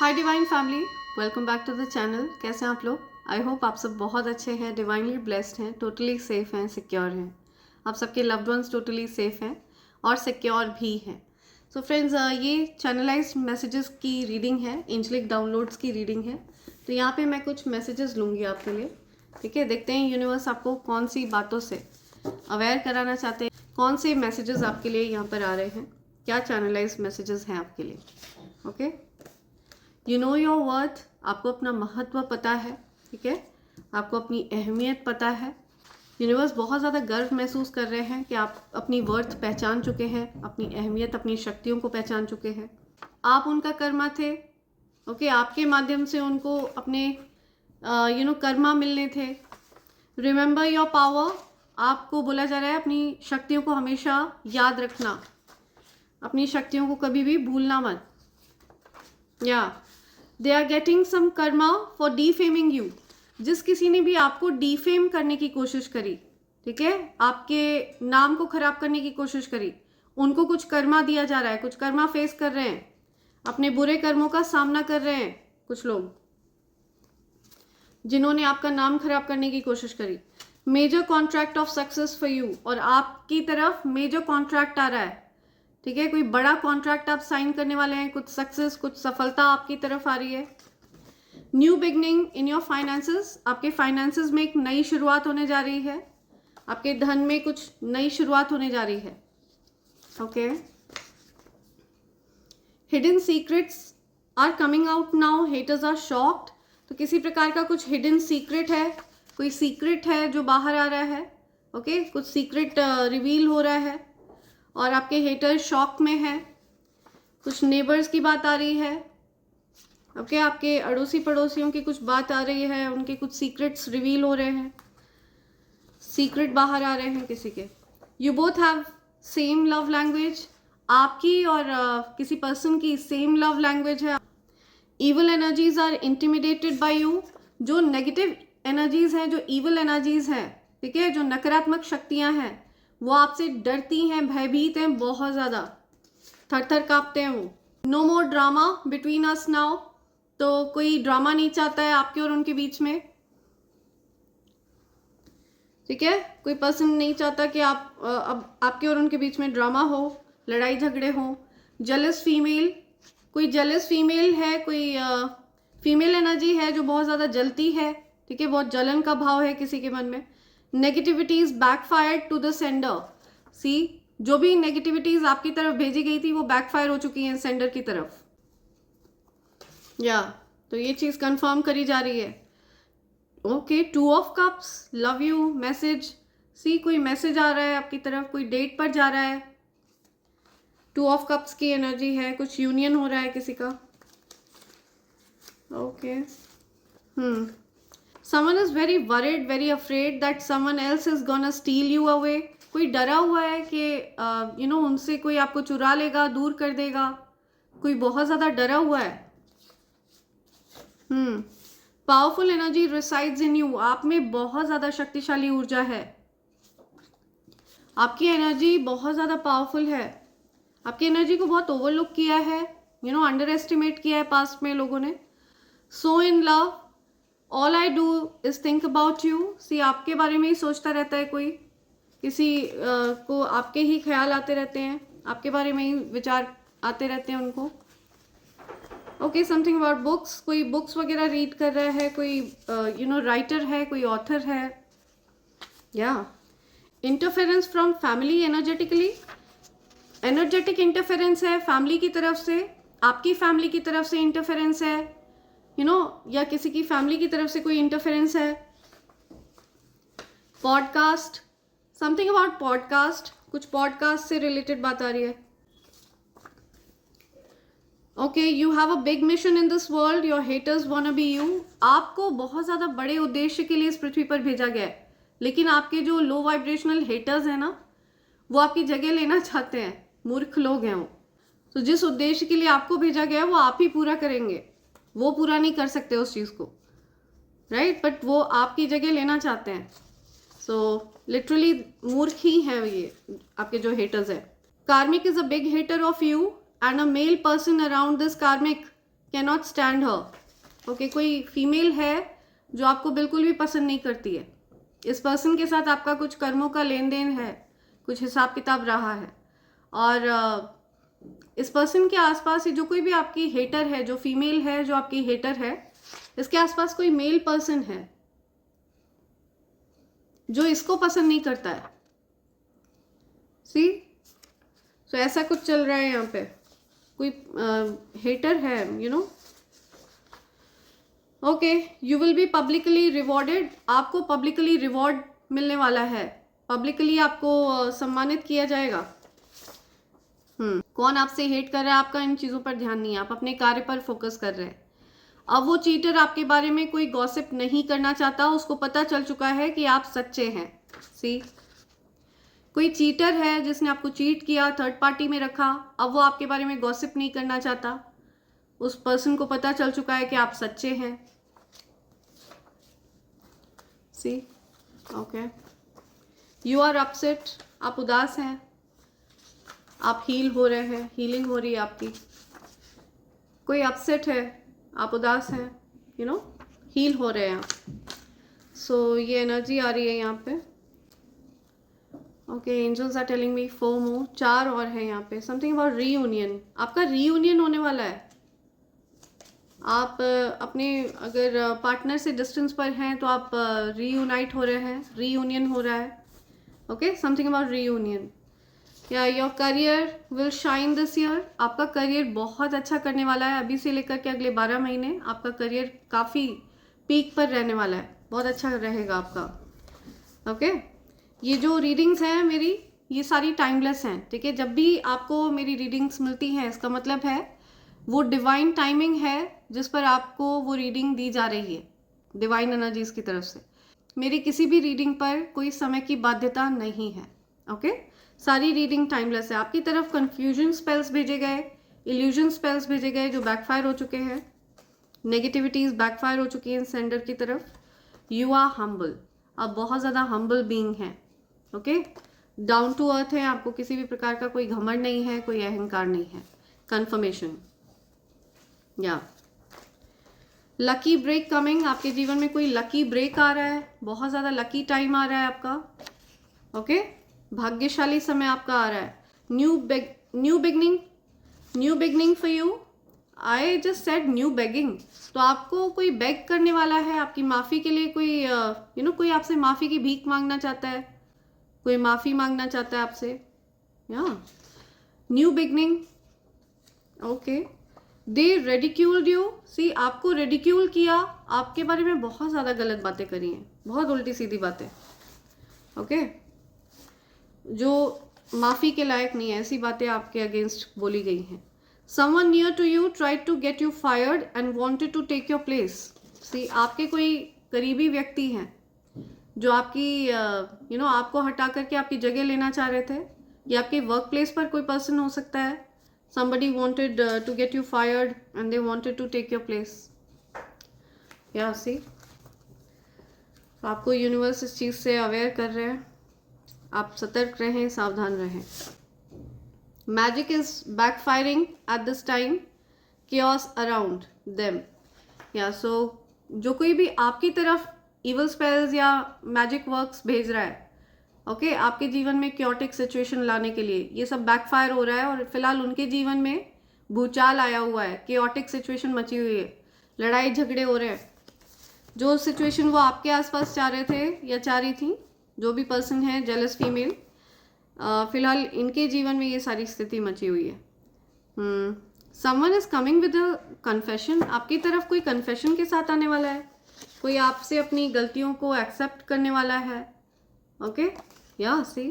Hi divine family, welcome back to the channel. कैसे हैं आप लोग? आई होप आप सब बहुत अच्छे हैं, डिवाइनली ब्लेस्ड हैं, टोटली सेफ हैं, सिक्योर हैं। आप सबके लव्ड वंस टोटली सेफ हैं और सिक्योर भी हैं। सो फ्रेंड्स, ये चैनलाइज्ड मैसेजेस की रीडिंग है, एंजेलिक डाउनलोड्स की रीडिंग है। तो यहाँ पे मैं कुछ मैसेजेस लूँगी आपके लिए, ठीक है। देखते हैं यूनिवर्स आपको कौन सी बातों से अवेयर कराना चाहते हैं, कौन से मैसेजेस आपके लिए यहाँ पर आ रहे हैं, क्या चैनलाइज्ड मैसेजेस हैं आपके लिए। Okay, you know your worth, आपको अपना महत्व पता है, ठीक है, आपको अपनी अहमियत पता है। यूनिवर्स बहुत ज़्यादा गर्व महसूस कर रहे हैं कि आप अपनी वर्थ पहचान चुके हैं, अपनी अहमियत, अपनी शक्तियों को पहचान चुके हैं। आप उनका कर्मा थे, ओके, आपके माध्यम से उनको अपने कर्मा मिलने थे। रिमेंबर योर पावर, आपको बोला जा रहा है अपनी शक्तियों को हमेशा याद रखना, अपनी शक्तियों को कभी भी भूलना मत। या they are getting some karma for defaming you, जिस किसी ने भी आपको डीफेम करने की कोशिश करी, ठीक है, आपके नाम को खराब करने की कोशिश करी, उनको कुछ कर्मा दिया जा रहा है, कुछ कर्मा फेस कर रहे हैं, अपने बुरे कर्मों का सामना कर रहे हैं कुछ लोग जिन्होंने आपका नाम खराब करने की कोशिश करी। Major contract of success for you, और आपकी तरफ मेजर कॉन्ट्रैक्ट आ रहा है, ठीक है, कोई बड़ा कॉन्ट्रैक्ट आप साइन करने वाले हैं, कुछ सक्सेस, कुछ सफलता आपकी तरफ आ रही है। New beginning in your finances, आपके फाइनेंसेस में एक नई शुरुआत होने जा रही है, आपके धन में कुछ नई शुरुआत होने जा रही है। Okay, hidden secrets are coming out now, haters are shocked, तो किसी प्रकार का कुछ हिडन सीक्रेट है, कोई सीक्रेट है जो बाहर आ रहा है। ओके, कुछ सीक्रेट रिवील हो रहा है और आपके हेटर शॉक में है। कुछ नेबर्स की बात आ रही है, ओके, आपके अड़ोसी पड़ोसियों की कुछ बात आ रही है, उनके कुछ सीक्रेट्स रिवील हो रहे हैं, सीक्रेट बाहर आ रहे हैं किसी के। You both have same love language, आपकी और किसी पर्सन की सेम लव लैंग्वेज है। Evil energies are intimidated by you, जो नेगेटिव एनर्जीज हैं, जो इविल एनर्जीज हैं, ठीक है, जो नकारात्मक शक्तियां हैं, वो आपसे डरती हैं, भयभीत हैं, बहुत ज़्यादा थर थर कांपते हैं वो। No more drama between us now, तो कोई ड्रामा नहीं चाहता है आपके और उनके बीच में, ठीक है, कोई पर्सन नहीं चाहता कि अब आपके और उनके बीच में ड्रामा हो, लड़ाई झगड़े हो। जेलस फीमेल, कोई जेलस फीमेल है, कोई फीमेल एनर्जी है जो बहुत ज़्यादा जलती है, ठीक है, बहुत जलन का भाव है किसी के मन में। Negativities backfired to the sender, see, जो भी नेगेटिविटीज आपकी तरफ भेजी गई थी वो बैकफायर हो चुकी हैं सेंडर की तरफ। या तो ये चीज कंफर्म करी जा रही है। Okay, 2 of cups, love you message, see, कोई मैसेज आ रहा है आपकी तरफ, कोई डेट पर जा रहा है। 2 ऑफ कप्स की एनर्जी है, कुछ यूनियन हो रहा है किसी का। Okay, someone is very worried, very afraid that someone else is gonna steal you away, कोई डरा हुआ है कि उनसे कोई आपको चुरा लेगा, दूर कर देगा, कोई बहुत ज़्यादा डरा हुआ है। Powerful energy resides in you, आप में बहुत ज़्यादा शक्तिशाली ऊर्जा है, आपकी एनर्जी बहुत ज़्यादा पावरफुल है, आपकी एनर्जी को बहुत ओवरलुक किया है, अंडर एस्टिमेट किया है पास्ट में लोगों ने। So in love, all I do is think about you, see, आपके बारे में ही सोचता रहता है कोई, किसी को आपके ही ख्याल आते रहते हैं, आपके बारे में ही विचार आते रहते हैं उनको। ओके, समथिंग अबाउट बुक्स, कोई बुक्स वगैरह रीड कर रहा है, कोई राइटर है, कोई ऑथर है। या interference from family, energetically, energetic interference है फैमिली की तरफ से, आपकी फैमिली की तरफ से इंटरफेरेंस है, या किसी की फैमिली की तरफ से कोई इंटरफेरेंस है। पॉडकास्ट, समथिंग अबाउट पॉडकास्ट, कुछ पॉडकास्ट से रिलेटेड बात आ रही है। Okay, you have a big mission in this world, your haters wanna be you, आपको बहुत ज़्यादा बड़े उद्देश्य के लिए इस पृथ्वी पर भेजा गया है, लेकिन आपके जो लो वाइब्रेशनल हेटर्स हैं ना, वो आपकी जगह लेना चाहते हैं, मूर्ख लोग हैं वो। तो जिस उद्देश्य के लिए आपको भेजा गया है वो आप ही पूरा करेंगे, वो पूरा नहीं कर सकते उस चीज़ को, राइट, बट वो आपकी जगह लेना चाहते हैं। सो लिटरली मूर्ख ही हैं ये आपके जो हेटर्स है। Karmic is a big hater of you and a male person around this karmic cannot stand her. Okay, कोई फीमेल है जो आपको बिल्कुल भी पसंद नहीं करती है। इस पर्सन के साथ आपका कुछ कर्मों का लेन देन है, कुछ हिसाब किताब रहा है, और इस पर्सन के आसपास जो कोई भी आपकी हेटर है, जो फीमेल है जो आपकी हेटर है, इसके आसपास कोई मेल पर्सन है जो इसको पसंद नहीं करता है। सी, तो ऐसा कुछ चल रहा है यहाँ पे, कोई हेटर है, you know. Okay, you will be publicly rewarded. आपको पब्लिकली रिवॉर्ड मिलने वाला है, पब्लिकली आपको सम्मानित किया जाएगा। कौन आपसे हेट कर रहा है, आपका इन चीज़ों पर ध्यान नहीं है, आप अपने कार्य पर फोकस कर रहे हैं। अब वो चीटर आपके बारे में कोई गॉसिप नहीं करना चाहता, उसको पता चल चुका है कि आप सच्चे हैं। सी, कोई चीटर है जिसने आपको चीट किया, थर्ड पार्टी में रखा, अब वो आपके बारे में गॉसिप नहीं करना चाहता, उस पर्सन को पता चल चुका है कि आप सच्चे हैं। सी, ओके, यू आर अपसेट, आप उदास हैं, आप हील हो रहे हैं, हीलिंग हो रही है आपकी। कोई अपसेट है, आप उदास हैं, यू नो, हील हो रहे हैं आप। सो ये एनर्जी आ रही है यहाँ पे। Okay, angels are telling me 4 more, 4 और है यहाँ पे। समथिंग अबाउट रीयूनियन, आपका रीयूनियन होने वाला है। आप अपने अगर पार्टनर से डिस्टेंस पर हैं तो आप रीयूनाइट हो रहे हैं, रीयूनियन हो रहा है। Okay, something about reunion. या your career will shine this year, आपका करियर बहुत अच्छा करने वाला है। अभी से लेकर के अगले 12 महीने आपका करियर काफ़ी पीक पर रहने वाला है, बहुत अच्छा रहेगा आपका। ओके, ये जो रीडिंग्स हैं मेरी, ये सारी टाइमलेस हैं, ठीक है। जब भी आपको मेरी रीडिंग्स मिलती हैं, इसका मतलब है वो डिवाइन टाइमिंग है जिस पर आपको वो रीडिंग दी जा रही है, डिवाइन एनर्जीज की तरफ से। मेरी किसी भी रीडिंग पर कोई समय की बाध्यता नहीं है। ओके, सारी रीडिंग टाइमलेस है। आपकी तरफ कंफ्यूजन स्पेल्स भेजे गए, इल्यूजन स्पेल्स भेजे गए जो बैकफायर हो चुके हैं, नेगेटिविटीज बैकफायर हो चुकी हैं सेंडर की तरफ। यू आर हम्बल, आप बहुत ज़्यादा हम्बल बीइंग हैं। ओके, डाउन टू अर्थ है, आपको किसी भी प्रकार का कोई घमंड नहीं है, कोई अहंकार नहीं है। कंफर्मेशन, या लकी ब्रेक कमिंग, आपके जीवन में कोई लकी ब्रेक आ रहा है, बहुत ज़्यादा लकी टाइम आ रहा है आपका। ओके, भाग्यशाली समय आपका आ रहा है। New beginning for you. I just said new begging, तो आपको कोई बेग करने वाला है आपकी माफ़ी के लिए, कोई यू नो कोई आपसे माफ़ी की भीख मांगना चाहता है, कोई माफ़ी मांगना चाहता है आपसे। या new beginning. Okay, they ridiculed you. See, आपको रेडिक्यूल किया, आपके बारे में बहुत ज़्यादा गलत बातें करी हैं, बहुत उल्टी सीधी बातें। ओके, जो माफ़ी के लायक नहीं है, ऐसी बातें आपके अगेंस्ट बोली गई हैं। Someone near to you tried to get you fired and wanted to take your place. See, आपके कोई करीबी व्यक्ति हैं जो आपकी यू नो आपको हटा करके आपकी जगह लेना चाह रहे थे, या आपके वर्क प्लेस पर कोई पर्सन हो सकता है। somebody wanted to get you fired and they wanted to take your place. Yeah, see, आपको यूनिवर्स इस चीज़ से अवेयर कर रहे हैं, आप सतर्क रहें, सावधान रहें। Magic is backfiring at this time, chaos around them. या सो जो कोई भी आपकी तरफ इवल स्पेल्स या मैजिक वर्क्स भेज रहा है, ओके, आपके जीवन में क्योटिक सिचुएशन लाने के लिए, ये सब बैकफायर हो रहा है। और फिलहाल उनके जीवन में भूचाल आया हुआ है, क्योटिक सिचुएशन मची हुई है, लड़ाई झगड़े हो रहे हैं। जो सिचुएशन वो आपके आसपास चाह रहे थे या चाह रही थी, जो भी पर्सन है जेलस फीमेल, फिलहाल इनके जीवन में ये सारी स्थिति मची हुई है। Someone is coming with a confession, आपकी तरफ कोई कन्फेशन के साथ आने वाला है, कोई आपसे अपनी गलतियों को एक्सेप्ट करने वाला है। ओके, या see,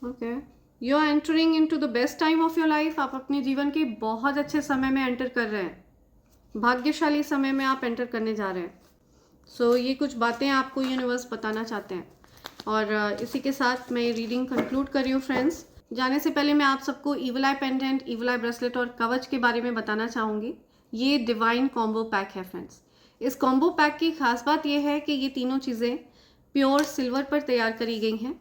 okay, you are entering into the best time of your life. आप अपने जीवन के बहुत अच्छे समय में एंटर कर रहे हैं, भाग्यशाली समय में आप एंटर करने जा रहे हैं। सो ये कुछ बातें आपको यूनिवर्स बताना चाहते हैं। और इसी के साथ मैं ये रीडिंग कंक्लूड कर रही हूँ फ्रेंड्स। जाने से पहले मैं आप सबको ईवल आई पेंडेंट, ईवल आई ब्रेसलेट और कवच के बारे में बताना चाहूँगी। ये डिवाइन कॉम्बो पैक है फ्रेंड्स। इस कॉम्बो पैक की खास बात यह है कि ये तीनों चीज़ें प्योर सिल्वर पर तैयार करी गई हैं।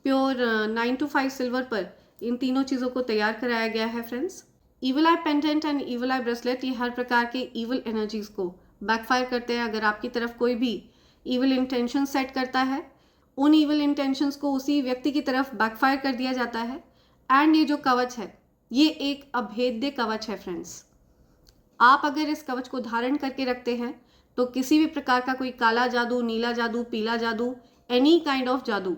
प्योर 9 to 5 सिल्वर पर इन तीनों चीज़ों को तैयार कराया गया है friends. Evil I pendant and evil I bracelet, ये हर प्रकार के ईवल एनर्जीज को बैकफायर करते हैं। अगर आपकी तरफ कोई भी ईवल इंटेंशन सेट करता है, उन ईवल इंटेंशंस को उसी व्यक्ति की तरफ बैकफायर कर दिया जाता है। एंड ये जो कवच है, ये एक अभेद्य कवच है फ्रेंड्स। आप अगर इस कवच को धारण करके रखते हैं तो किसी भी प्रकार का कोई काला जादू, नीला जादू, पीला जादू, एनी काइंड ऑफ जादू,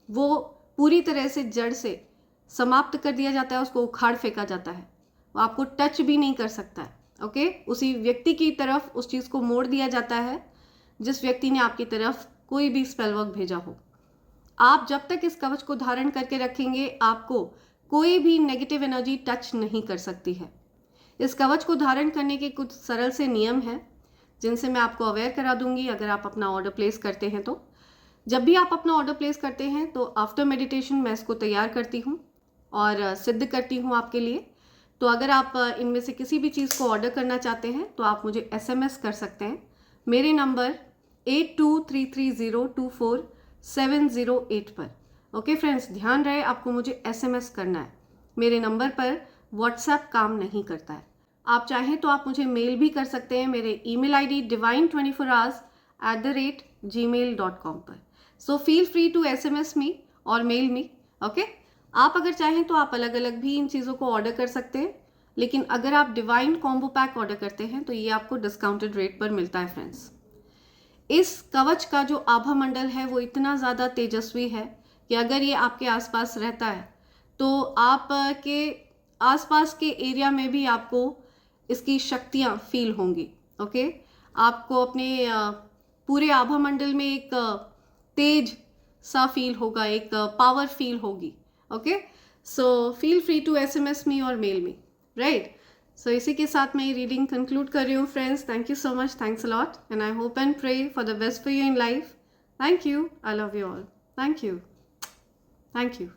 वो पूरी तरह से जड़ से समाप्त कर दिया जाता है, उसको उखाड़ फेंका जाता है। वो आपको टच भी नहीं कर सकता है। ओके, उसी व्यक्ति की तरफ उस चीज़ को मोड़ दिया जाता है जिस व्यक्ति ने आपकी तरफ कोई भी स्पेल वर्क भेजा हो। आप जब तक इस कवच को धारण करके रखेंगे, आपको कोई भी नेगेटिव एनर्जी टच नहीं कर सकती है। इस कवच को धारण करने के कुछ सरल से नियम हैं जिनसे मैं आपको अवेयर करा दूंगी अगर आप अपना ऑर्डर प्लेस करते हैं तो। जब भी आप अपना ऑर्डर प्लेस करते हैं तो आफ्टर मेडिटेशन मैं इसको तैयार करती हूँ और सिद्ध करती हूँ आपके लिए। तो अगर आप इनमें से किसी भी चीज़ को ऑर्डर करना चाहते हैं तो आप मुझे SMS कर सकते हैं मेरे नंबर 8233024708 पर। ओके फ्रेंड्स, ध्यान रहे आपको मुझे SMS करना है। मेरे नंबर पर व्हाट्सएप काम नहीं करता है। आप चाहें तो आप मुझे मेल भी कर सकते हैं मेरे email ID divine24hours@gmail.com पर। So feel free to SMS me और मेल मी। ओके, आप अगर चाहें तो आप अलग अलग भी इन चीज़ों को ऑर्डर कर सकते हैं, लेकिन अगर आप डिवाइन कॉम्बो पैक ऑर्डर करते हैं तो ये आपको डिस्काउंटेड रेट पर मिलता है फ्रेंड्स। इस कवच का जो आभा मंडल है वो इतना ज़्यादा तेजस्वी है कि अगर ये आपके आसपास रहता है तो आप के आसपास के एरिया में भी आपको इसकी शक्तियाँ फील होंगी। ओके, आपको अपने पूरे आभा मंडल में एक तेज सा फील होगा, एक पावर फील होगी। Okay, so feel free to SMS me और मेल मी, राइट। सो इसी के साथ मैं ये रीडिंग कंक्लूड कर रही हूँ friends. Thank you so much, thanks a lot, and I hope and pray for the best for you in life. Thank you, I love you all. Thank you, thank you.